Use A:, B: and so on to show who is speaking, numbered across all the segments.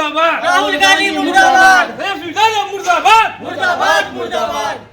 A: मुर्दाबाद,
B: राहुल गांधी मुर्दाबाद,
A: मुर्दाबाद,
B: मुर्दाबाद मुर्दाबाद।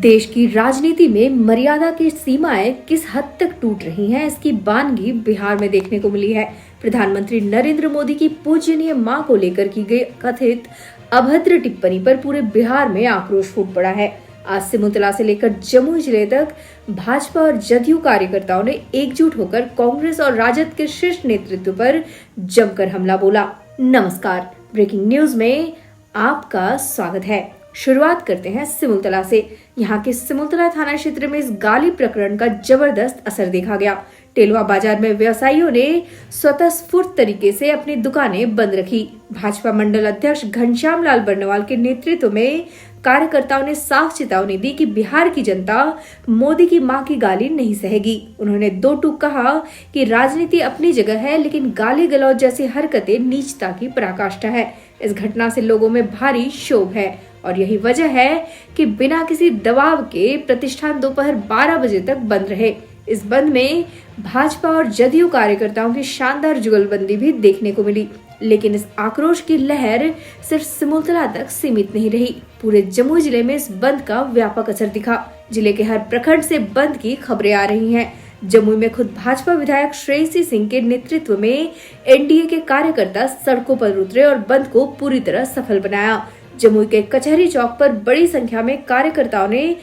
C: देश की राजनीति में मर्यादा की सीमाएं किस हद तक टूट रही हैं, इसकी बानगी बिहार में देखने को मिली है। प्रधानमंत्री नरेंद्र मोदी की पूजनीय मां को लेकर की गई कथित अभद्र टिप्पणी पर पूरे बिहार में आक्रोश फूट पड़ा है। आज सिमुलतला से लेकर जमुई जिले तक भाजपा और जदयू कार्यकर्ताओं ने एकजुट होकर कांग्रेस और राजद के शीर्ष नेतृत्व पर जमकर हमला बोला। नमस्कार, ब्रेकिंग न्यूज में आपका स्वागत है। शुरुआत करते हैं सिमुलतला से। यहाँ के सिमुलतला थाना क्षेत्र में इस गाली प्रकरण का जबरदस्त असर देखा गया। टेलवा बाजार में व्यवसायियों ने स्वतःस्फूर्त तरीके से अपनी दुकानें बंद रखी। भाजपा मंडल अध्यक्ष घनश्याम लाल बर्नवाल के नेतृत्व में कार्यकर्ताओं ने साफ चेतावनी दी कि बिहार की जनता मोदी की मां की गाली नहीं सहेगी। उन्होंने दो टूक कहा कि राजनीति अपनी जगह है, लेकिन गाली गलौज जैसी हरकतें नीचता की पराकाष्ठा है। इस घटना से लोगों में भारी क्षोभ है और यही वजह है कि बिना किसी दबाव के प्रतिष्ठान दोपहर 12 बजे तक बंद रहे। इस बंद में भाजपा और जदयू कार्यकर्ताओं की शानदार जुगलबंदी भी देखने को मिली, लेकिन इस आक्रोश की लहर सिर्फ सिमुलतला तक सीमित नहीं रही। पूरे जमुई जिले में इस बंद का व्यापक असर दिखा। जिले के हर प्रखंड से बंद की खबरें आ रही हैं। जमुई में खुद भाजपा विधायक श्रेयसी सिंह के नेतृत्व में एनडीए के कार्यकर्ता सड़कों पर उतरे और बंद को पूरी तरह सफल बनाया। जमुई के कचहरी चौक पर बड़ी संख्या में कार्यकर्ताओं ने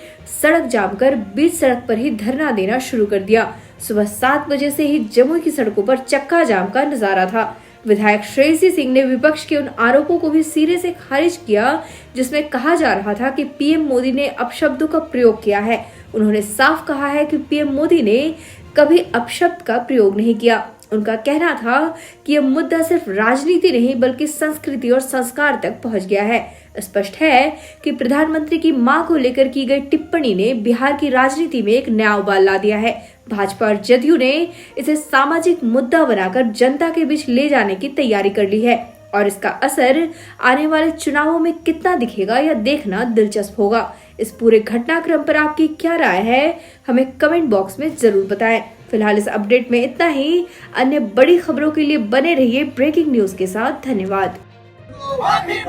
C: सड़क जाम कर बीच सड़क पर ही धरना देना शुरू कर दिया। सुबह 7 बजे से ही जमुई की सड़कों पर चक्का जाम का नजारा था। विधायक श्रेयसी सिंह ने विपक्ष के उन आरोपों को भी सिरे से खारिज किया जिसमें कहा जा रहा था कि पीएम मोदी ने अपशब्दों का प्रयोग किया है। उन्होंने साफ कहा है कि पीएम मोदी ने कभी अपशब्द का प्रयोग नहीं किया। उनका कहना था कि यह मुद्दा सिर्फ राजनीति नहीं बल्कि संस्कृति और संस्कार तक पहुंच गया है। स्पष्ट है कि प्रधानमंत्री की मां को लेकर की गई टिप्पणी ने बिहार की राजनीति में एक नया उबाल ला दिया है। भाजपा और जदयू ने इसे सामाजिक मुद्दा बनाकर जनता के बीच ले जाने की तैयारी कर ली है और इसका असर आने वाले चुनावों में कितना दिखेगा यह देखना दिलचस्प होगा। इस पूरे घटनाक्रम पर आपकी क्या राय है, हमें कमेंट बॉक्स में जरूर बताएं। फिलहाल इस अपडेट में इतना ही। अन्य बड़ी खबरों के लिए बने रहिए ब्रेकिंग न्यूज के साथ। धन्यवाद।
B: भारत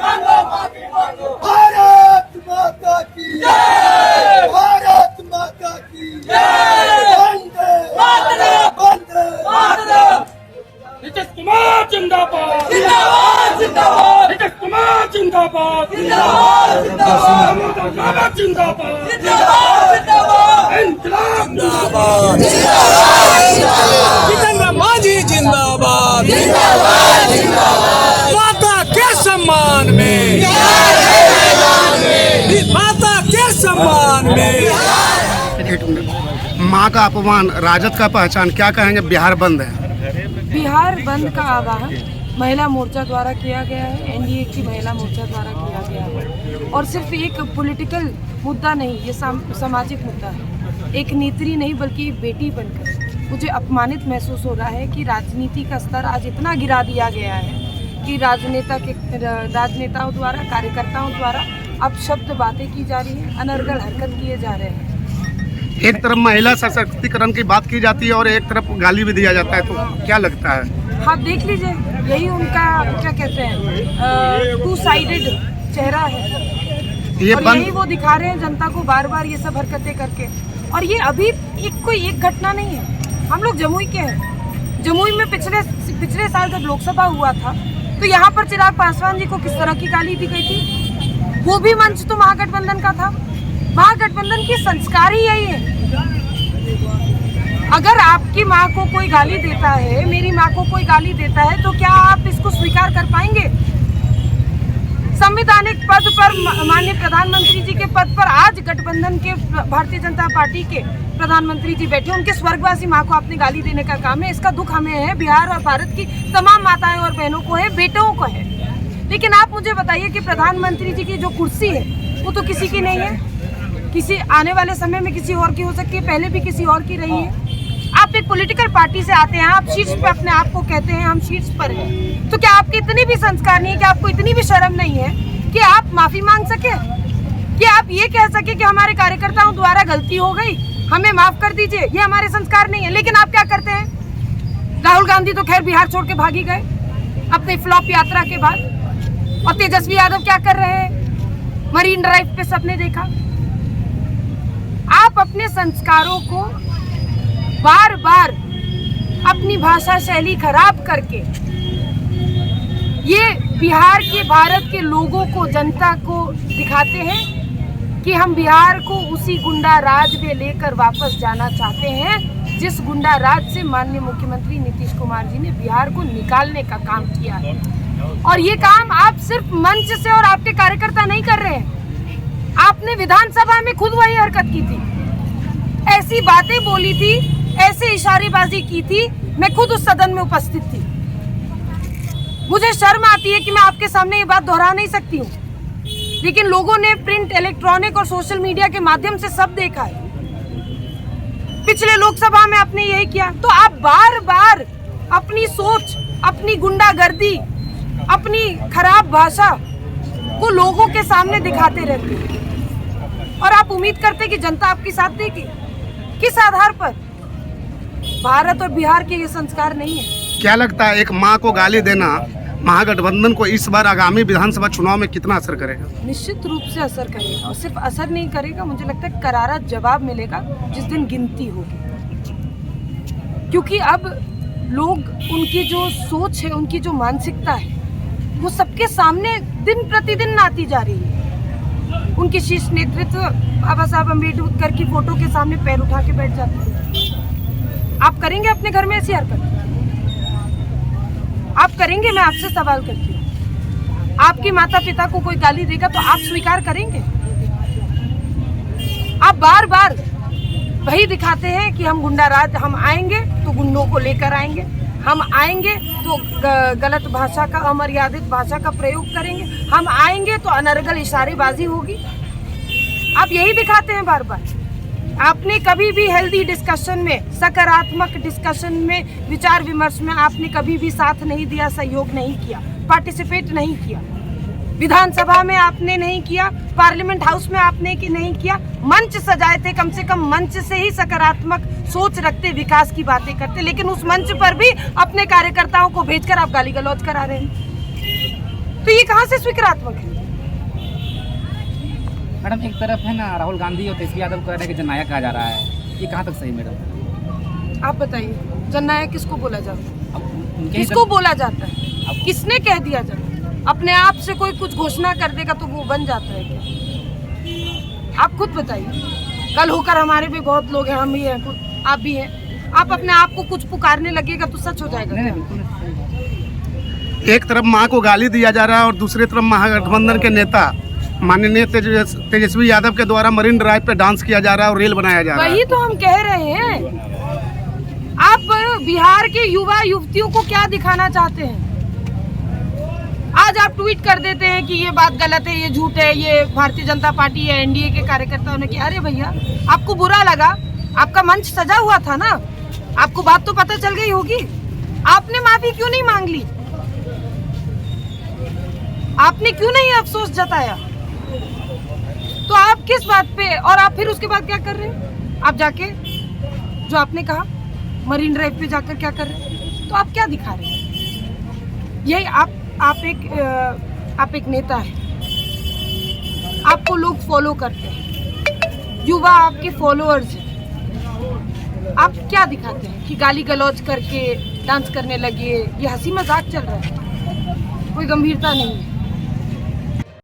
B: माता की जय, भारत माता की जय, वंदे वंदे मातरम।
A: नीतीश कुमार जिंदाबाद,
B: जिंदाबाद जिंदाबाद,
A: नीतीश कुमार जिंदाबाद,
B: जिंदाबाद जिंदाबाद,
A: जिंदाबाद,
B: जिंदाबाद जिंदाबाद,
A: इंकलाब
B: जिंदाबाद,
D: जितेंद्र मांझी जिंदाबाद,
B: जिंदाबाद जिंदाबाद,
D: माता के सम्मान में, माता के सम्मान में।
E: माँ का अपमान, राजद का पहचान, क्या कहेंगे? बिहार बंद है।
F: बिहार बंद का आह्वान महिला मोर्चा द्वारा किया गया है, एनडीए की महिला मोर्चा द्वारा किया गया है और सिर्फ एक पॉलिटिकल मुद्दा नहीं, ये सामाजिक मुद्दा है। एक नेत्री नहीं बल्कि एक बेटी बनकर मुझे अपमानित महसूस हो रहा है कि राजनीति का स्तर आज इतना गिरा दिया गया है कि राजनेताओं द्वारा, कार्यकर्ताओं द्वारा अब शब्द बातें की जा रही है, अनर्गल हरकत किए जा रहे हैं।
E: एक तरफ महिला सशक्तिकरण की बात की जाती है और एक तरफ गाली भी दिया जाता है, तो क्या लगता है?
F: आप देख लीजिए, यही उनका क्या कहते हैं, टू साइडेड चेहरा है
E: ये
F: और यही वो दिखा रहे हैं जनता को बार बार ये सब हरकतें करके। और ये अभी कोई एक घटना नहीं है। हम लोग जमुई के हैं। जमुई में पिछले साल जब लोकसभा हुआ था तो यहाँ पर चिराग पासवान जी को किस तरह की गाली दी गई थी, वो भी मंच तो महागठबंधन का था। महागठबंधन के संस्कार ही यही है। अगर आपकी माँ को कोई गाली देता है, मेरी माँ को कोई गाली देता है, तो क्या आप इसको स्वीकार कर पाएंगे? संवैधानिक पद पर माननीय प्रधानमंत्री जी के पद पर आज गठबंधन के भारतीय जनता पार्टी के प्रधानमंत्री जी बैठे, उनके स्वर्गवासी माँ को आपने गाली देने का काम है। इसका दुख हमें है, बिहार और भारत की तमाम माताएं और बहनों को है, बेटों को है। लेकिन आप मुझे बताइए कि प्रधानमंत्री जी की जो कुर्सी है वो तो किसी की नहीं है, किसी आने वाले समय में किसी और की हो सकती है, पहले भी किसी और की रही है। आप एक पॉलिटिकल पार्टी से आते हैं, आप शीर्ष पे अपने आप को कहते हैं हम शीर्ष पर हैं, तो क्या आपके इतनी भी संस्कार नहीं है, कि आपको इतनी भी शर्म नहीं है कि आप माफी मांग सके, कि आप ये कह सके कि हमारे कार्यकर्ताओं द्वारा गलती हो गई, हमें माफ कर दीजिए? ये हमारे संस्कार नहीं है। लेकिन आप क्या करते हैं? राहुल गांधी तो खैर बिहार छोड़ के भागी गए अपनी फ्लॉप यात्रा के बाद। और तेजस्वी यादव क्या कर रहे हैं मरीन ड्राइव पे, सबने देखा। आप अपने संस्कारों को बार बार अपनी भाषा शैली खराब करके ये बिहार के, भारत के लोगों को, जनता को दिखाते हैं कि हम बिहार को उसी गुंडा राज में लेकर वापस जाना चाहते हैं जिस गुंडा राज से माननीय मुख्यमंत्री नीतीश कुमार जी ने बिहार को निकालने का काम किया है। और ये काम आप सिर्फ मंच से और आपके कार्यकर्ता नहीं कर रहे हैं, आपने विधानसभा में खुद वही हरकत की थी, ऐसी बातें बोली थी, ऐसे इशारेबाजी की थी। मैं खुद उस सदन में उपस्थित थी। मुझे शर्म आती है कि मैं आपके सामने ये बात दोहरा नहीं सकती हूँ, लेकिन लोगों ने प्रिंट, इलेक्ट्रॉनिक और सोशल मीडिया के माध्यम से सब देखा है। पिछले लोकसभा में आपने यही किया, तो आप बार बार अपनी सोच, अपनी गुंडागर्दी, अपनी खराब भाषा को लोगों के सामने दिखाते रहते हैं और आप उम्मीद करते कि जनता आपकी साथ देगी। किस आधार पर? भारत और बिहार के ये संस्कार नहीं है।
E: क्या लगता है एक माँ को गाली देना महागठबंधन को इस बार आगामी विधानसभा चुनाव में कितना असर करेगा?
F: निश्चित रूप से असर करेगा, और सिर्फ असर नहीं करेगा, मुझे लगता है करारा जवाब मिलेगा जिस दिन गिनती होगी। क्योंकि अब लोग, उनकी जो सोच है, उनकी जो मानसिकता है, वो सबके सामने दिन प्रतिदिन आती जा रही है। उनके शीर्ष नेतृत्व बाबा साहब अम्बेडकर की फोटो के सामने पैर उठा के बैठ जाते हैं। आप करेंगे अपने घर में ऐसी हरकत? आप करेंगे? मैं आपसे सवाल करती हूँ। आपके माता पिता को कोई गाली देगा तो आप स्वीकार करेंगे? आप बार बार वही दिखाते हैं कि हम गुंडा राज, हम आएंगे तो गुंडों को लेकर आएंगे, हम आएंगे तो गलत भाषा का, अमर्यादित भाषा का प्रयोग करेंगे, हम आएंगे तो अनर्गल इशारेबाजी होगी। आप यही दिखाते हैं बार बार। आपने कभी भी हेल्दी डिस्कशन में, सकारात्मक डिस्कशन में, विचार विमर्श में आपने कभी भी साथ नहीं दिया, सहयोग नहीं किया, पार्टिसिपेट नहीं किया। विधानसभा में आपने नहीं किया, पार्लियामेंट हाउस में आपने नहीं किया। मंच सजाए थे, कम से कम मंच से ही सकारात्मक सोच रखते, विकास की बातें करते, लेकिन उस मंच पर भी अपने कार्यकर्ताओं को भेजकर आप गाली गलौज करा रहे हैं। तो ये कहाँ से स्वीकारात्मक है?
G: मैडम, एक तरफ है ना राहुल गांधी और तेजस्वी यादव कह रहे हैं कि जननायक कहा जा रहा है, ये कहाँ तक सही मैडम?
F: आप बताइए, जननायक किसको बोला जाता है?
G: अब उनके
F: किसको बोला जाता है? किसने कह दिया जाता है? अपने आप से कोई कुछ घोषणा कर देगा तो वो बन जाता है क्या? आप खुद बताइए। कल होकर हमारे भी बहुत लोग हैं, हम भी हैं, आप भी हैं। आप अपने आप को कुछ पुकारने लगेगा तो सच हो जाएगा।
G: नहीं, बिल्कुल।
E: एक तरफ माँ को गाली दिया जा रहा है और दूसरी तरफ महागठबंधन के नेता माननीय तेजस्वी यादव के द्वारा मरीन ड्राइव पे डांस किया जा रहा है और रेल बनाया जा रहा है।
F: वही तो हम कह रहे हैं। आप बिहार के युवा युवतियों को क्या दिखाना चाहते हैं? आज आप ट्वीट कर देते हैं कि ये बात गलत है, ये झूठ है, ये भारतीय जनता पार्टी या एनडीए के कार्यकर्ताओं ने किया। अरे भैया, आपको बुरा लगा, आपका मंच सजा हुआ था ना, आपको बात तो पता चल गई होगी। आपने माफी क्यों नहीं मांग ली? आपने क्यों नहीं अफसोस जताया? तो आप किस बात पे? और आप फिर उसके बाद क्या कर रहे हैं? आप जाके जो आपने कहा मरीन ड्राइव पे जाकर क्या कर रहे हैं? तो आप क्या दिखा रहे हैं? यही आप एक नेता है, आपको लोग फॉलो करते हैं, युवा आपके फॉलोअर्स हैं। आप क्या दिखाते हैं कि गाली गलौज करके डांस करने लगे? ये हंसी मजाक चल रहा है, कोई गंभीरता नहीं है।